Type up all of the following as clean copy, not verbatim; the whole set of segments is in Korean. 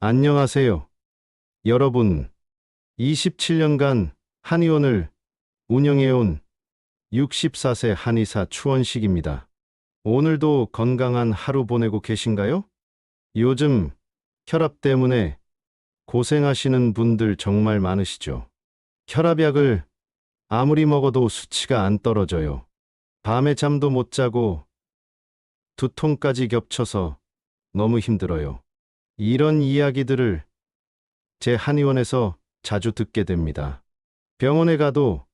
안녕하세요. 여러분, 27년간 한의원을 운영해온 64세 한의사 추원식입니다. 오늘도 건강한 하루 보내고 계신가요? 요즘 혈압 때문에 고생하시는 분들 정말 많으시죠? 혈압약을 아무리 먹어도 수치가 안 떨어져요. 밤에 잠도 못 자고 두통까지 겹쳐서 너무 힘들어요. 이런 이야기들을 제 한의원에서 자주 듣게 됩니다. 병원에 가도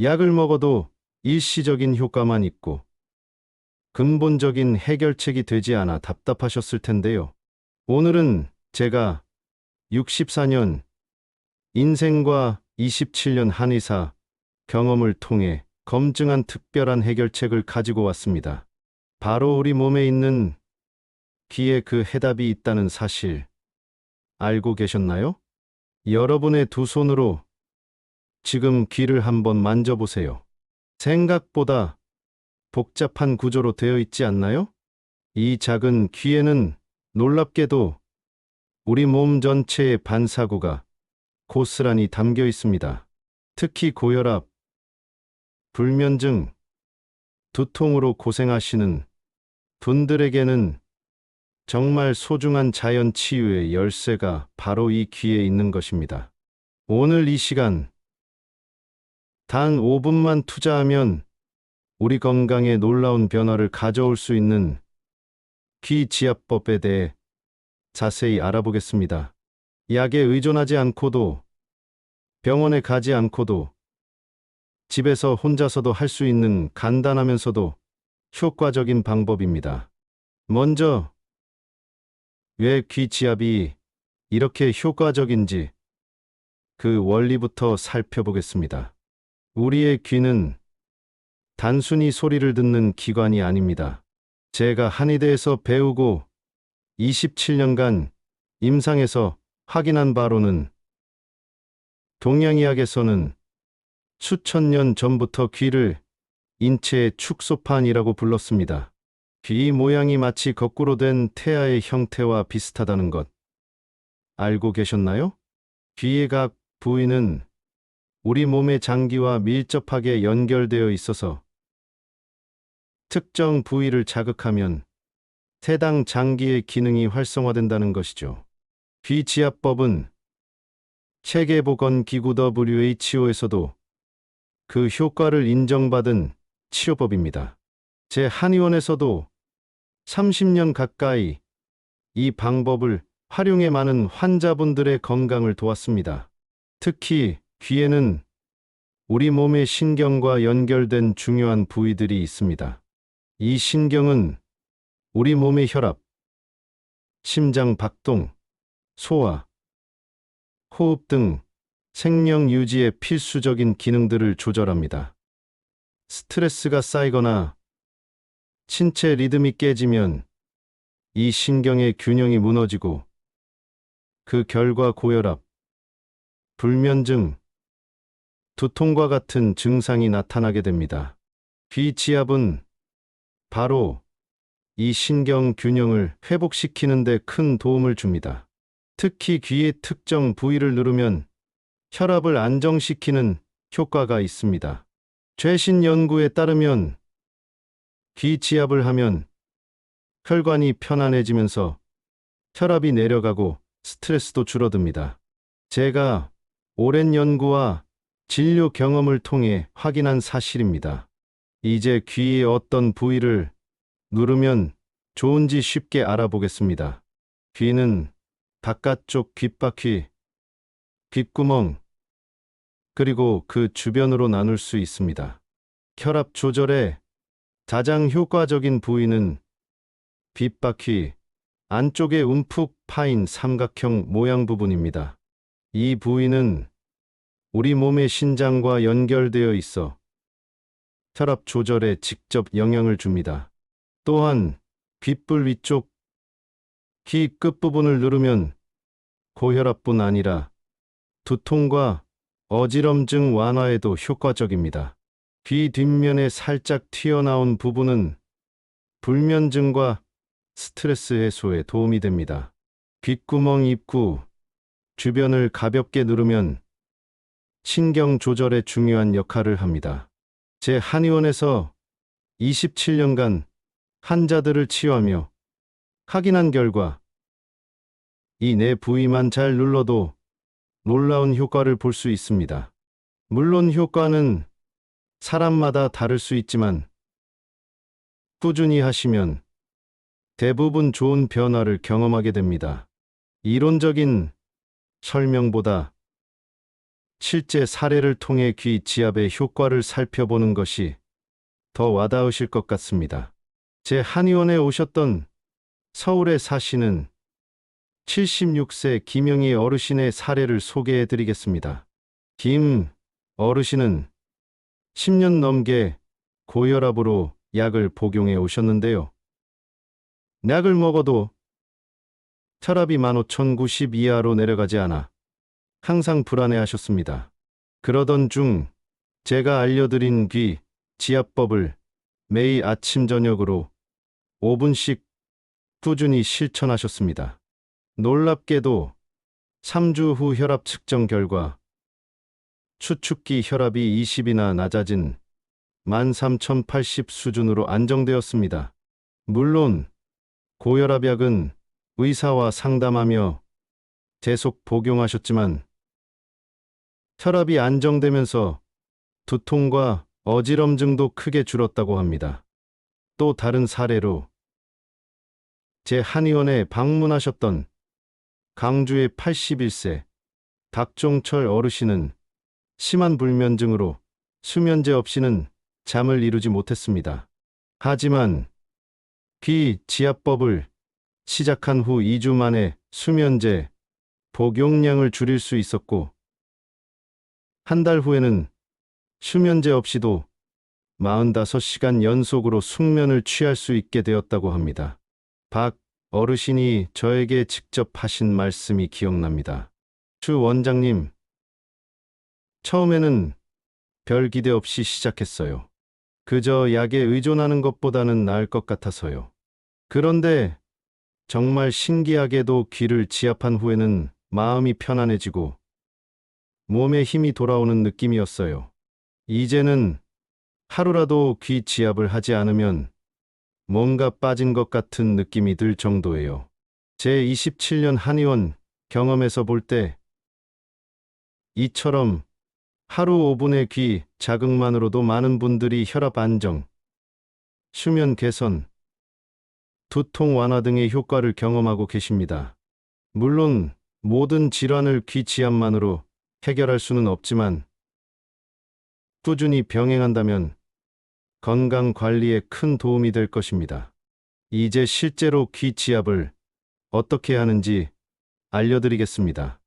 약을 먹어도 일시적인 효과만 있고 근본적인 해결책이 되지 않아 답답하셨을 텐데요. 오늘은 제가 64년 인생과 27년 한의사 경험을 통해 검증한 특별한 해결책을 가지고 왔습니다. 바로 우리 몸에 있는 귀에 그 해답이 있다는 사실 알고 계셨나요? 여러분의 두 손으로 지금 귀를 한번 만져보세요. 생각보다 복잡한 구조로 되어 있지 않나요? 이 작은 귀에는 놀랍게도 우리 몸 전체의 반사구가 고스란히 담겨 있습니다. 특히 고혈압, 불면증, 두통으로 고생하시는 분들에게는 정말 소중한 자연 치유의 열쇠가 바로 이 귀에 있는 것입니다. 오늘 이 시간 단 5분만 투자하면 우리 건강에 놀라운 변화를 가져올 수 있는 귀지압법에 대해 자세히 알아보겠습니다. 약에 의존하지 않고도 병원에 가지 않고도 집에서 혼자서도 할 수 있는 간단하면서도 효과적인 방법입니다. 먼저 왜 귀지압이 이렇게 효과적인지 그 원리부터 살펴보겠습니다. 우리의 귀는 단순히 소리를 듣는 기관이 아닙니다. 제가 한의대에서 배우고 27년간 임상에서 확인한 바로는 동양의학에서는 수천 년 전부터 귀를 인체의 축소판이라고 불렀습니다. 귀 모양이 마치 거꾸로 된 태아의 형태와 비슷하다는 것 알고 계셨나요? 귀의 각 부위는 우리 몸의 장기와 밀접하게 연결되어 있어서 특정 부위를 자극하면 해당 장기의 기능이 활성화된다는 것이죠. 귀지압법은 세계보건기구 WHO에서도 그 효과를 인정받은 치료법입니다. 제 한의원에서도 30년 가까이 이 방법을 활용해 많은 환자분들의 건강을 도왔습니다. 특히 귀에는 우리 몸의 신경과 연결된 중요한 부위들이 있습니다. 이 신경은 우리 몸의 혈압, 심장 박동, 소화, 호흡 등 생명 유지에 필수적인 기능들을 조절합니다. 스트레스가 쌓이거나 신체 리듬이 깨지면 이 신경의 균형이 무너지고 그 결과 고혈압, 불면증, 두통과 같은 증상이 나타나게 됩니다. 귀지압은 바로 이 신경 균형을 회복시키는 데 큰 도움을 줍니다. 특히 귀의 특정 부위를 누르면 혈압을 안정시키는 효과가 있습니다. 최신 연구에 따르면 귀지압을 하면 혈관이 편안해지면서 혈압이 내려가고 스트레스도 줄어듭니다. 제가 오랜 연구와 진료 경험을 통해 확인한 사실입니다. 이제 귀의 어떤 부위를 누르면 좋은지 쉽게 알아보겠습니다. 귀는 바깥쪽 귓바퀴, 귓구멍, 그리고 그 주변으로 나눌 수 있습니다. 혈압 조절에 가장 효과적인 부위는 귓바퀴 안쪽에 움푹 파인 삼각형 모양 부분입니다. 이 부위는 우리 몸의 신장과 연결되어 있어 혈압 조절에 직접 영향을 줍니다. 또한 귓불 위쪽 귀 끝부분을 누르면 고혈압뿐 아니라 두통과 어지럼증 완화에도 효과적입니다. 귀 뒷면에 살짝 튀어나온 부분은 불면증과 스트레스 해소에 도움이 됩니다. 귓구멍 입구 주변을 가볍게 누르면 신경 조절에 중요한 역할을 합니다. 제 한의원에서 27년간 환자들을 치유하며 확인한 결과 이 네 부위만 잘 눌러도 놀라운 효과를 볼 수 있습니다. 물론 효과는 사람마다 다를 수 있지만 꾸준히 하시면 대부분 좋은 변화를 경험하게 됩니다. 이론적인 설명보다 실제 사례를 통해 귀 지압의 효과를 살펴보는 것이 더 와닿으실 것 같습니다. 제 한의원에 오셨던 서울에 사시는 76세 김영희 어르신의 사례를 소개해 드리겠습니다. 김 어르신은 10년 넘게 고혈압으로 약을 복용해 오셨는데요. 약을 먹어도 혈압이 15,090 이하로 내려가지 않아 항상 불안해 하셨습니다. 그러던 중 제가 알려드린 귀 지압법을 매일 아침 저녁으로 5분씩 꾸준히 실천하셨습니다. 놀랍게도 3주 후 혈압 측정 결과 추측기 혈압이 20이나 낮아진 13,080 수준으로 안정되었습니다. 물론 고혈압약은 의사와 상담하며 계속 복용하셨지만 혈압이 안정되면서 두통과 어지럼증도 크게 줄었다고 합니다. 또 다른 사례로 제 한의원에 방문하셨던 강주의 81세 박종철 어르신은 심한 불면증으로 수면제 없이는 잠을 이루지 못했습니다. 하지만 귀 지압법을 시작한 후 2주 만에 수면제 복용량을 줄일 수 있었고 한 달 후에는 수면제 없이도 45시간 연속으로 숙면을 취할 수 있게 되었다고 합니다. 박 어르신이 저에게 직접 하신 말씀이 기억납니다. 주 원장님, 처음에는 별 기대 없이 시작했어요. 그저 약에 의존하는 것보다는 나을 것 같아서요. 그런데 정말 신기하게도 귀를 지압한 후에는 마음이 편안해지고 몸에 힘이 돌아오는 느낌이었어요. 이제는 하루라도 귀 지압을 하지 않으면 뭔가 빠진 것 같은 느낌이 들 정도예요. 제 27년 한의원 경험에서 볼 때 이처럼 하루 5분의 귀 자극만으로도 많은 분들이 혈압 안정, 수면 개선, 두통 완화 등의 효과를 경험하고 계십니다. 물론 모든 질환을 귀 지압만으로 해결할 수는 없지만 꾸준히 병행한다면 건강 관리에 큰 도움이 될 것입니다. 이제 실제로 귀 지압을 어떻게 하는지 알려드리겠습니다.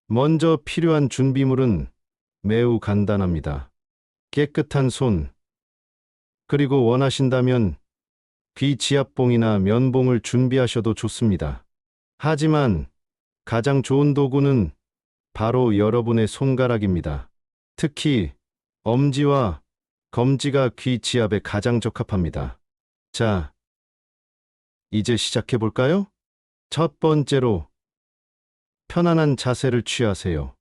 먼저 필요한 준비물은 매우 간단합니다. 깨끗한 손, 그리고 원하신다면 귀 지압봉이나 면봉을 준비하셔도 좋습니다. 하지만 가장 좋은 도구는 바로 여러분의 손가락입니다. 특히 엄지와 검지가 귀 지압에 가장 적합합니다. 자, 이제 시작해 볼까요? 첫 번째로 편안한 자세를 취하세요.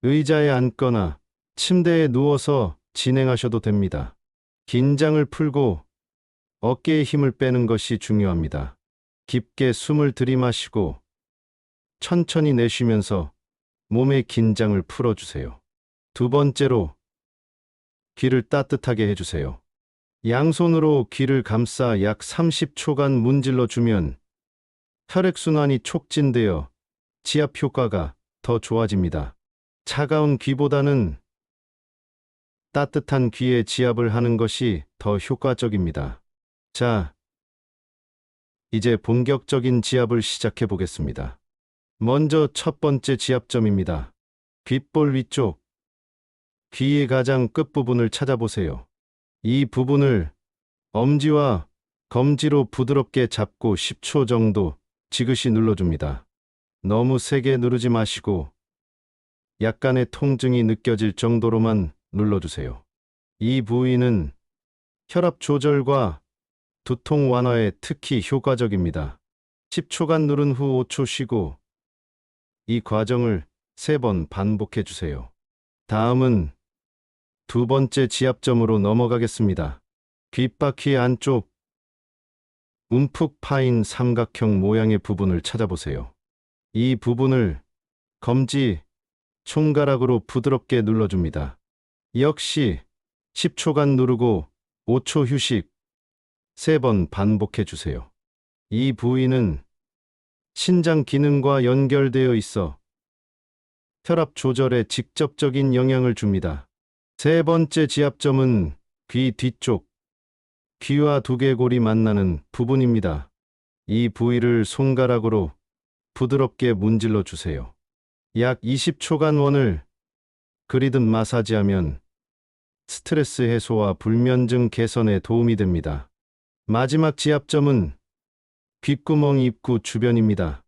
의자에 앉거나 침대에 누워서 진행하셔도 됩니다. 긴장을 풀고 어깨에 힘을 빼는 것이 중요합니다. 깊게 숨을 들이마시고 천천히 내쉬면서 몸의 긴장을 풀어주세요. 두 번째로 귀를 따뜻하게 해주세요. 양손으로 귀를 감싸 약 30초간 문질러 주면 혈액순환이 촉진되어 지압 효과가 더 좋아집니다. 차가운 귀보다는 따뜻한 귀에 지압을 하는 것이 더 효과적입니다. 자, 이제 본격적인 지압을 시작해 보겠습니다. 먼저 첫 번째 지압점입니다. 귓볼 위쪽, 귀의 가장 끝부분을 찾아보세요. 이 부분을 엄지와 검지로 부드럽게 잡고 10초 정도 지그시 눌러줍니다. 너무 세게 누르지 마시고 약간의 통증이 느껴질 정도로만 눌러주세요. 이 부위는 혈압 조절과 두통 완화에 특히 효과적입니다. 10초간 누른 후 5초 쉬고 이 과정을 3번 반복해 주세요. 다음은 두 번째 지압점으로 넘어가겠습니다. 귓바퀴 안쪽 움푹 파인 삼각형 모양의 부분을 찾아보세요. 이 부분을 검지, 손가락으로 부드럽게 눌러줍니다. 역시 10초간 누르고 5초 휴식, 3번 반복해 주세요. 이 부위는 신장 기능과 연결되어 있어 혈압 조절에 직접적인 영향을 줍니다. 세 번째 지압점은 귀 뒤쪽, 귀와 두개골이 만나는 부분입니다. 이 부위를 손가락으로 부드럽게 문질러 주세요. 약 20초간 원을 그리듯 마사지하면 스트레스 해소와 불면증 개선에 도움이 됩니다. 마지막 지압점은 귓구멍 입구 주변입니다.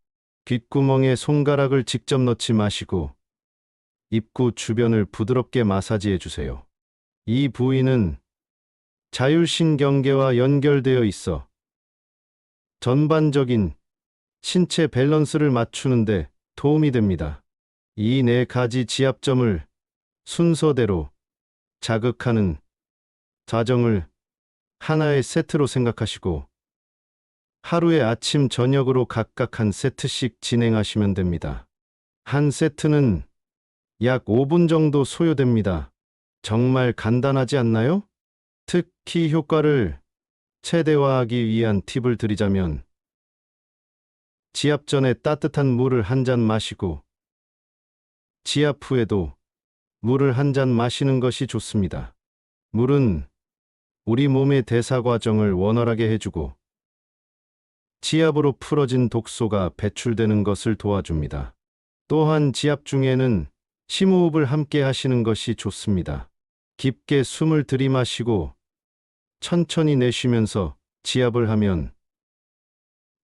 귓구멍에 손가락을 직접 넣지 마시고 입구 주변을 부드럽게 마사지해 주세요. 이 부위는 자율신경계와 연결되어 있어 전반적인 신체 밸런스를 맞추는데 도움이 됩니다. 이 4가지 지압점을 순서대로 자극하는 과정을 하나의 세트로 생각하시고 하루에 아침, 저녁으로 각각 한 세트씩 진행하시면 됩니다. 한 세트는 약 5분 정도 소요됩니다. 정말 간단하지 않나요? 특히 효과를 최대화하기 위한 팁을 드리자면 지압 전에 따뜻한 물을 한 잔 마시고 지압 후에도 물을 한 잔 마시는 것이 좋습니다. 물은 우리 몸의 대사 과정을 원활하게 해주고 지압으로 풀어진 독소가 배출되는 것을 도와줍니다. 또한 지압 중에는 심호흡을 함께 하시는 것이 좋습니다. 깊게 숨을 들이마시고 천천히 내쉬면서 지압을 하면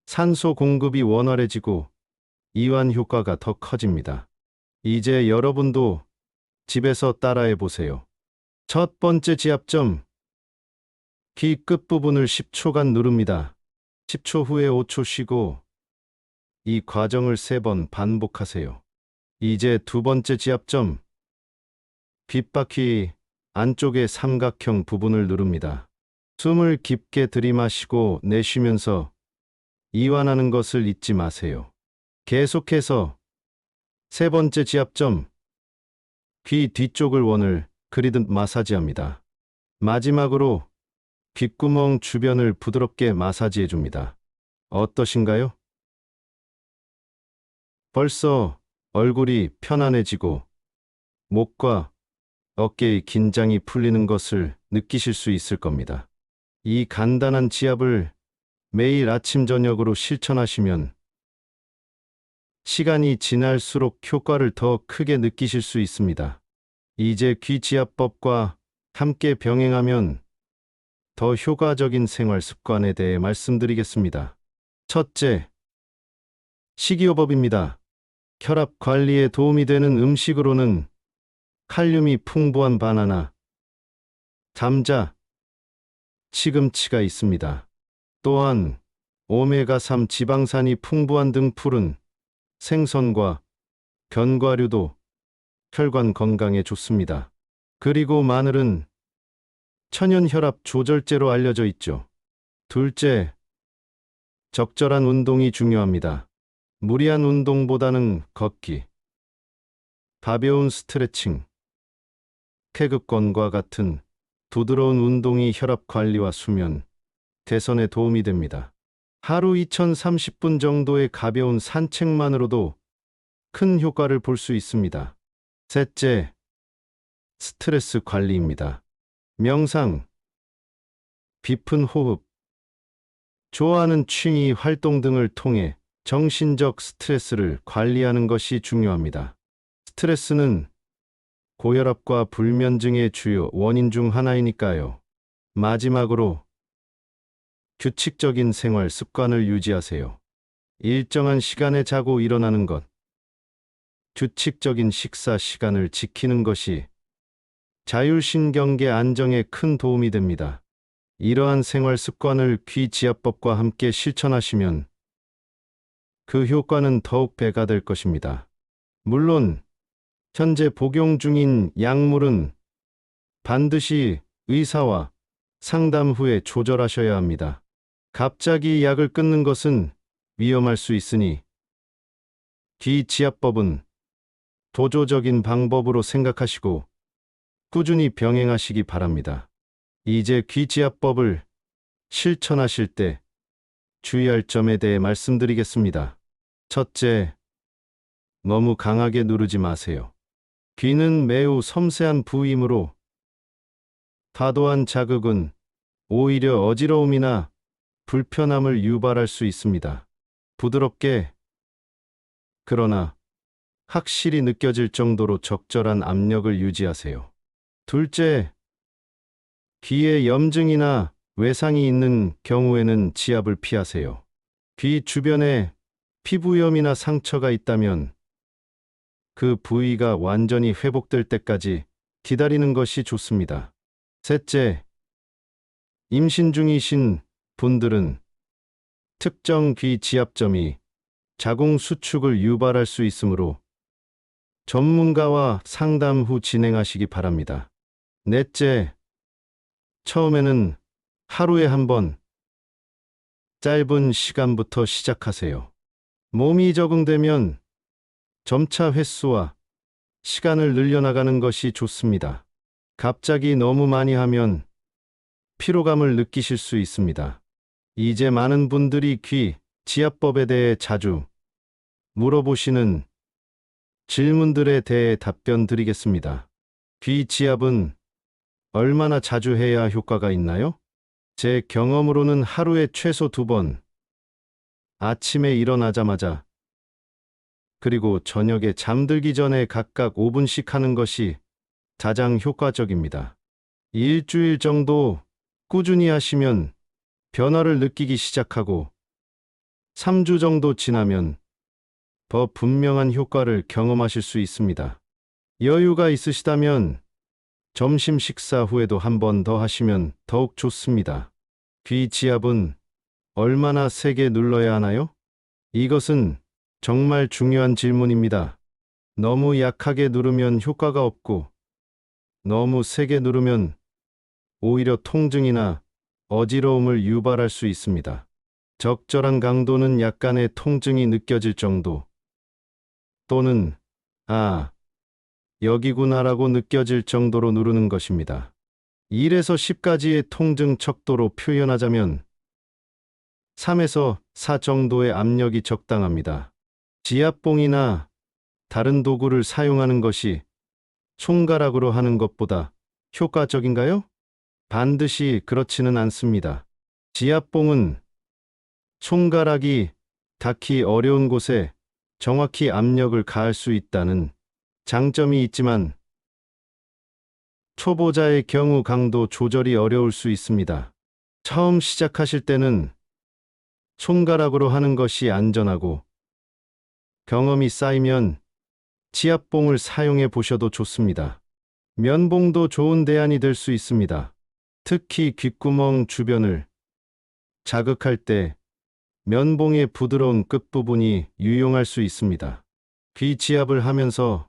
산소 공급이 원활해지고 이완 효과가 더 커집니다. 이제 여러분도 집에서 따라해 보세요. 첫 번째 지압점, 귀 끝부분을 10초간 누릅니다. 10초 후에 5초 쉬고 이 과정을 3번 반복하세요. 이제 두 번째 지압점, 귓바퀴 안쪽의 삼각형 부분을 누릅니다. 숨을 깊게 들이마시고 내쉬면서 이완하는 것을 잊지 마세요. 계속해서 3번째 지압점, 귀 뒤쪽을 원을 그리듯 마사지합니다. 마지막으로 귓구멍 주변을 부드럽게 마사지해 줍니다. 어떠신가요? 벌써 얼굴이 편안해지고 목과 어깨의 긴장이 풀리는 것을 느끼실 수 있을 겁니다. 이 간단한 지압을 매일 아침 저녁으로 실천하시면 시간이 지날수록 효과를 더 크게 느끼실 수 있습니다. 이제 귀 지압법과 함께 병행하면 더 효과적인 생활 습관에 대해 말씀드리겠습니다. 첫째, 식이요법입니다. 혈압 관리에 도움이 되는 음식으로는 칼륨이 풍부한 바나나, 감자, 시금치가 있습니다. 또한 오메가3 지방산이 풍부한 등푸른 생선과 견과류도 혈관 건강에 좋습니다. 그리고 마늘은 천연 혈압 조절제로 알려져 있죠. 둘째, 적절한 운동이 중요합니다. 무리한 운동보다는 걷기, 가벼운 스트레칭, 태극권과 같은 부드러운 운동이 혈압 관리와 수면 개선에 도움이 됩니다. 하루 2030분 정도의 가벼운 산책만으로도 큰 효과를 볼 수 있습니다. 셋째, 스트레스 관리입니다. 명상, 깊은 호흡, 좋아하는 취미 활동 등을 통해 정신적 스트레스를 관리하는 것이 중요합니다. 스트레스는 고혈압과 불면증의 주요 원인 중 하나이니까요. 마지막으로 규칙적인 생활 습관을 유지하세요. 일정한 시간에 자고 일어나는 것, 규칙적인 식사 시간을 지키는 것이 자율신경계 안정에 큰 도움이 됩니다. 이러한 생활 습관을 귀 지압법과 함께 실천하시면 그 효과는 더욱 배가 될 것입니다. 물론 현재 복용 중인 약물은 반드시 의사와 상담 후에 조절하셔야 합니다. 갑자기 약을 끊는 것은 위험할 수 있으니 귀지압법은 도조적인 방법으로 생각하시고 꾸준히 병행하시기 바랍니다. 이제 귀지압법을 실천하실 때 주의할 점에 대해 말씀드리겠습니다. 첫째, 너무 강하게 누르지 마세요. 귀는 매우 섬세한 부위이므로 과도한 자극은 오히려 어지러움이나 불편함을 유발할 수 있습니다. 부드럽게, 그러나 확실히 느껴질 정도로 적절한 압력을 유지하세요. 둘째, 귀에 염증이나 외상이 있는 경우에는 지압을 피하세요. 귀 주변에 피부염이나 상처가 있다면 그 부위가 완전히 회복될 때까지 기다리는 것이 좋습니다. 셋째, 임신 중이신 분들은 특정 귀 지압점이 자궁 수축을 유발할 수 있으므로 전문가와 상담 후 진행하시기 바랍니다. 넷째, 처음에는 하루에 한 번, 짧은 시간부터 시작하세요. 몸이 적응되면 점차 횟수와 시간을 늘려나가는 것이 좋습니다. 갑자기 너무 많이 하면 피로감을 느끼실 수 있습니다. 이제 많은 분들이 귀 지압법에 대해 자주 물어보시는 질문들에 대해 답변 드리겠습니다. 귀 지압은 얼마나 자주 해야 효과가 있나요? 제 경험으로는 하루에 최소 2번, 아침에 일어나자마자 그리고 저녁에 잠들기 전에 각각 5분씩 하는 것이 가장 효과적입니다. 일주일 정도 꾸준히 하시면 변화를 느끼기 시작하고 3주 정도 지나면 더 분명한 효과를 경험하실 수 있습니다. 여유가 있으시다면 점심 식사 후에도 한 번 더 하시면 더욱 좋습니다. 귀 지압은 얼마나 세게 눌러야 하나요? 이것은 정말 중요한 질문입니다. 너무 약하게 누르면 효과가 없고 너무 세게 누르면 오히려 통증이나 어지러움을 유발할 수 있습니다. 적절한 강도는 약간의 통증이 느껴질 정도 또는 여기구나라고 느껴질 정도로 누르는 것입니다. 1에서 10까지의 통증 척도로 표현하자면 3에서 4 정도의 압력이 적당합니다. 지압봉이나 다른 도구를 사용하는 것이 손가락으로 하는 것보다 효과적인가요? 반드시 그렇지는 않습니다. 지압봉은 손가락이 닿기 어려운 곳에 정확히 압력을 가할 수 있다는 장점이 있지만 초보자의 경우 강도 조절이 어려울 수 있습니다. 처음 시작하실 때는 손가락으로 하는 것이 안전하고 경험이 쌓이면 지압봉을 사용해 보셔도 좋습니다. 면봉도 좋은 대안이 될 수 있습니다. 특히 귓구멍 주변을 자극할 때 면봉의 부드러운 끝부분이 유용할 수 있습니다. 귀 지압을 하면서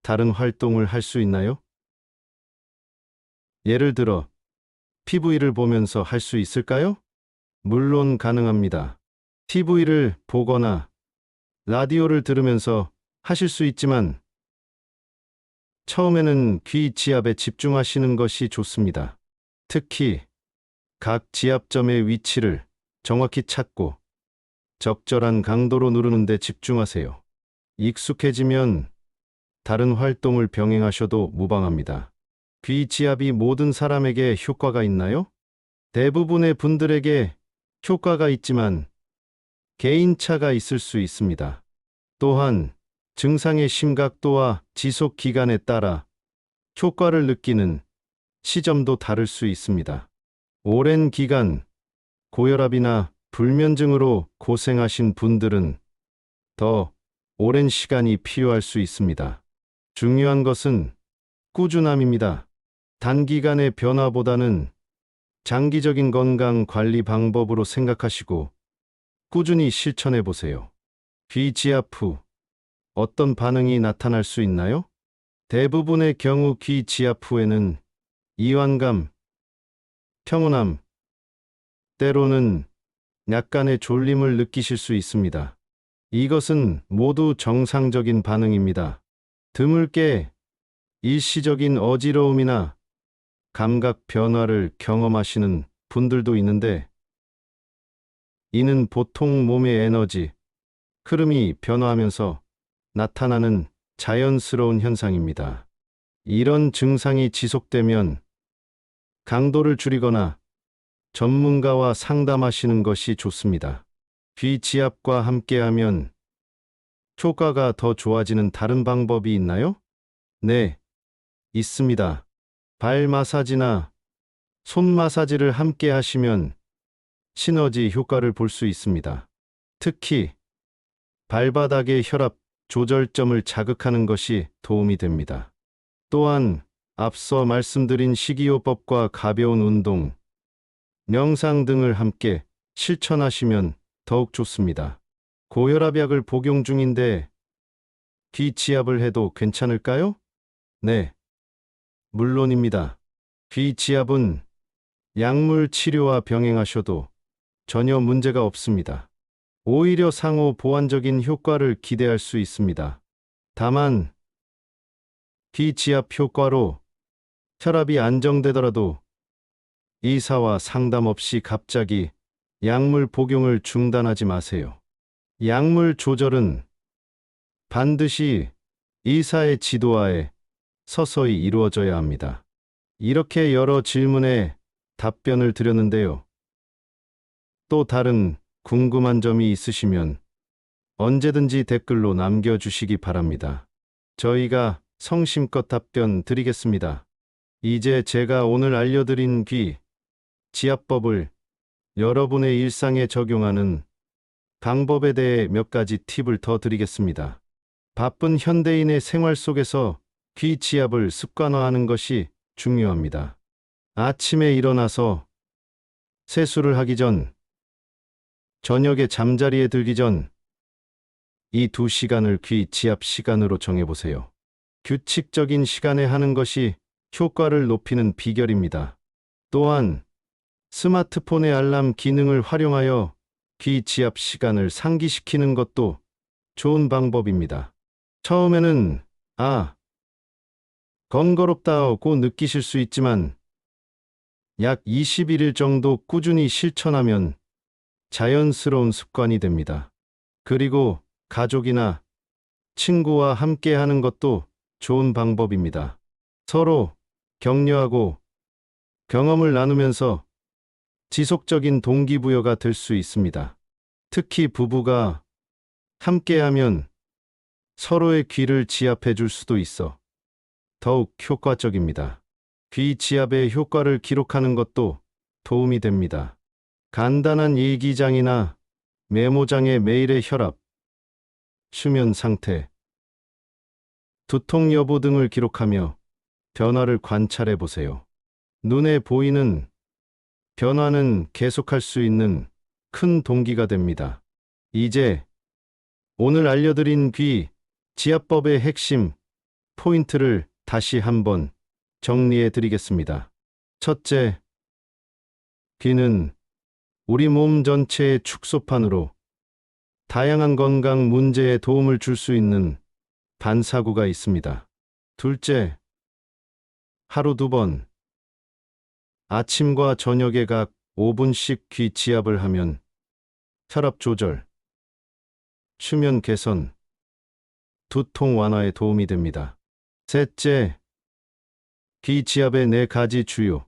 다른 활동을 할 수 있나요? 예를 들어 TV를 보면서 할 수 있을까요? 물론 가능합니다. TV를 보거나 라디오를 들으면서 하실 수 있지만 처음에는 귀 지압에 집중하시는 것이 좋습니다. 특히 각 지압점의 위치를 정확히 찾고 적절한 강도로 누르는 데 집중하세요. 익숙해지면 다른 활동을 병행하셔도 무방합니다. 귀 지압이 모든 사람에게 효과가 있나요? 대부분의 분들에게 효과가 있지만 개인차가 있을 수 있습니다. 또한 증상의 심각도와 지속 기간에 따라 효과를 느끼는 시점도 다를 수 있습니다. 오랜 기간 고혈압이나 불면증으로 고생하신 분들은 더 오랜 시간이 필요할 수 있습니다. 중요한 것은 꾸준함입니다. 단기간의 변화보다는 장기적인 건강 관리 방법으로 생각하시고 꾸준히 실천해 보세요. 귀 지압 후 어떤 반응이 나타날 수 있나요? 대부분의 경우 귀 지압 후에는 이완감, 평온함, 때로는 약간의 졸림을 느끼실 수 있습니다. 이것은 모두 정상적인 반응입니다. 드물게 일시적인 어지러움이나 감각 변화를 경험하시는 분들도 있는데, 이는 보통 몸의 에너지, 흐름이 변화하면서 나타나는 자연스러운 현상입니다. 이런 증상이 지속되면 강도를 줄이거나 전문가와 상담하시는 것이 좋습니다. 귀 지압과 함께하면 효과가 더 좋아지는 다른 방법이 있나요? 네, 있습니다. 발 마사지나 손 마사지를 함께 하시면 시너지 효과를 볼 수 있습니다. 특히 발바닥의 혈압 조절점을 자극하는 것이 도움이 됩니다. 또한 앞서 말씀드린 식이요법과 가벼운 운동, 명상 등을 함께 실천하시면 더욱 좋습니다. 고혈압약을 복용 중인데 귀 지압을 해도 괜찮을까요? 네, 물론입니다. 귀 지압은 약물 치료와 병행하셔도 전혀 문제가 없습니다. 오히려 상호 보완적인 효과를 기대할 수 있습니다. 다만 귀 지압 효과로 혈압이 안정되더라도 의사와 상담 없이 갑자기 약물 복용을 중단하지 마세요. 약물 조절은 반드시 의사의 지도하에 서서히 이루어져야 합니다. 이렇게 여러 질문에 답변을 드렸는데요. 또 다른 궁금한 점이 있으시면 언제든지 댓글로 남겨주시기 바랍니다. 저희가 성심껏 답변 드리겠습니다. 이제 제가 오늘 알려드린 귀 지압법을 여러분의 일상에 적용하는 방법에 대해 몇 가지 팁을 더 드리겠습니다. 바쁜 현대인의 생활 속에서 귀 지압을 습관화하는 것이 중요합니다. 아침에 일어나서 세수를 하기 전, 저녁에 잠자리에 들기 전, 이 2시간을 귀 지압 시간으로 정해보세요. 규칙적인 시간에 하는 것이 효과를 높이는 비결입니다. 또한 스마트폰의 알람 기능을 활용하여 귀 지압 시간을 상기시키는 것도 좋은 방법입니다. 처음에는 번거롭다고 느끼실 수 있지만 약 21일 정도 꾸준히 실천하면 자연스러운 습관이 됩니다. 그리고 가족이나 친구와 함께 하는 것도 좋은 방법입니다. 서로 격려하고 경험을 나누면서 지속적인 동기부여가 될 수 있습니다. 특히 부부가 함께하면 서로의 귀를 지압해 줄 수도 있어 더욱 효과적입니다. 귀 지압의 효과를 기록하는 것도 도움이 됩니다. 간단한 일기장이나 메모장에 매일의 혈압, 수면 상태, 두통 여부 등을 기록하며 변화를 관찰해 보세요. 눈에 보이는 변화는 계속할 수 있는 큰 동기가 됩니다. 이제 오늘 알려드린 귀 지압법의 핵심 포인트를 다시 한번 정리해 드리겠습니다. 첫째, 귀는 우리 몸 전체의 축소판으로 다양한 건강 문제에 도움을 줄 수 있는 반사구가 있습니다. 둘째, 하루 2번, 아침과 저녁에 각 5분씩 귀 지압을 하면 혈압 조절, 수면 개선, 두통 완화에 도움이 됩니다. 셋째, 귀 지압의 4가지 주요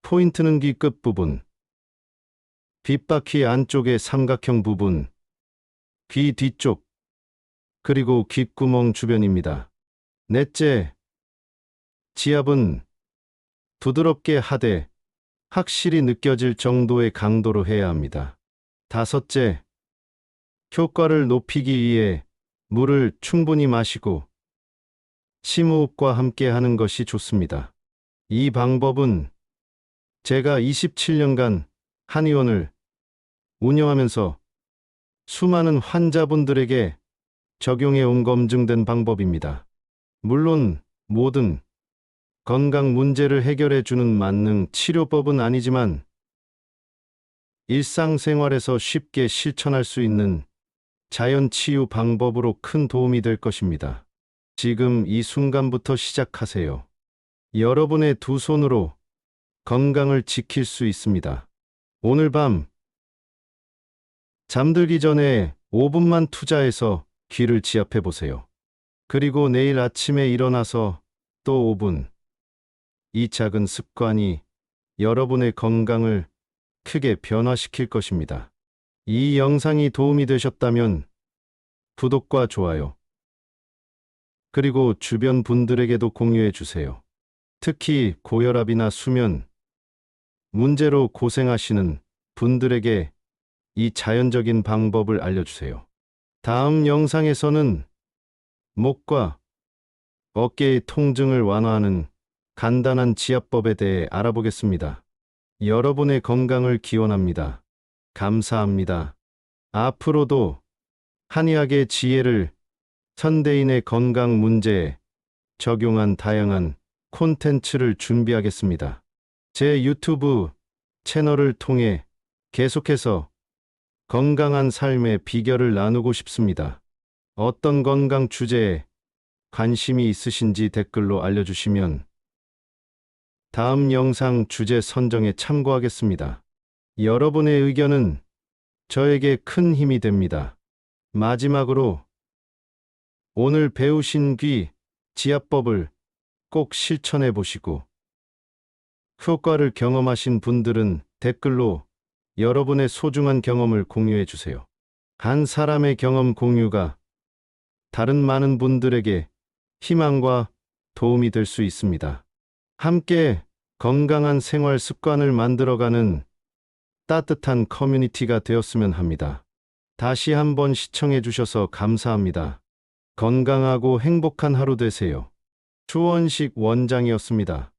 포인트는 귀 끝부분, 귓바퀴 안쪽의 삼각형 부분, 귀 뒤쪽, 그리고 귓구멍 주변입니다. 넷째, 지압은 부드럽게 하되 확실히 느껴질 정도의 강도로 해야 합니다. 다섯째, 효과를 높이기 위해 물을 충분히 마시고 심호흡과 함께 하는 것이 좋습니다. 이 방법은 제가 27년간 한의원을 운영하면서 수많은 환자분들에게 적용해 온 검증된 방법입니다. 물론 모든 건강 문제를 해결해 주는 만능 치료법은 아니지만 일상생활에서 쉽게 실천할 수 있는 자연 치유 방법으로 큰 도움이 될 것입니다. 지금 이 순간부터 시작하세요. 여러분의 두 손으로 건강을 지킬 수 있습니다. 오늘 밤 잠들기 전에 5분만 투자해서 귀를 지압해 보세요. 그리고 내일 아침에 일어나서 또 5분. 이 작은 습관이 여러분의 건강을 크게 변화시킬 것입니다. 이 영상이 도움이 되셨다면 구독과 좋아요, 그리고 주변 분들에게도 공유해 주세요. 특히 고혈압이나 수면 문제로 고생하시는 분들에게 이 자연적인 방법을 알려주세요. 다음 영상에서는 목과 어깨의 통증을 완화하는 간단한 지압법에 대해 알아보겠습니다. 여러분의 건강을 기원합니다. 감사합니다. 앞으로도 한의학의 지혜를 현대인의 건강 문제에 적용한 다양한 콘텐츠를 준비하겠습니다. 제 유튜브 채널을 통해 계속해서 건강한 삶의 비결을 나누고 싶습니다. 어떤 건강 주제에 관심이 있으신지 댓글로 알려주시면 다음 영상 주제 선정에 참고하겠습니다. 여러분의 의견은 저에게 큰 힘이 됩니다. 마지막으로 오늘 배우신 귀 지압법을 꼭 실천해 보시고 효과를 경험하신 분들은 댓글로 여러분의 소중한 경험을 공유해 주세요. 한 사람의 경험 공유가 다른 많은 분들에게 희망과 도움이 될 수 있습니다. 함께 건강한 생활 습관을 만들어가는 따뜻한 커뮤니티가 되었으면 합니다. 다시 한번 시청해 주셔서 감사합니다. 건강하고 행복한 하루 되세요. 추원식 원장이었습니다.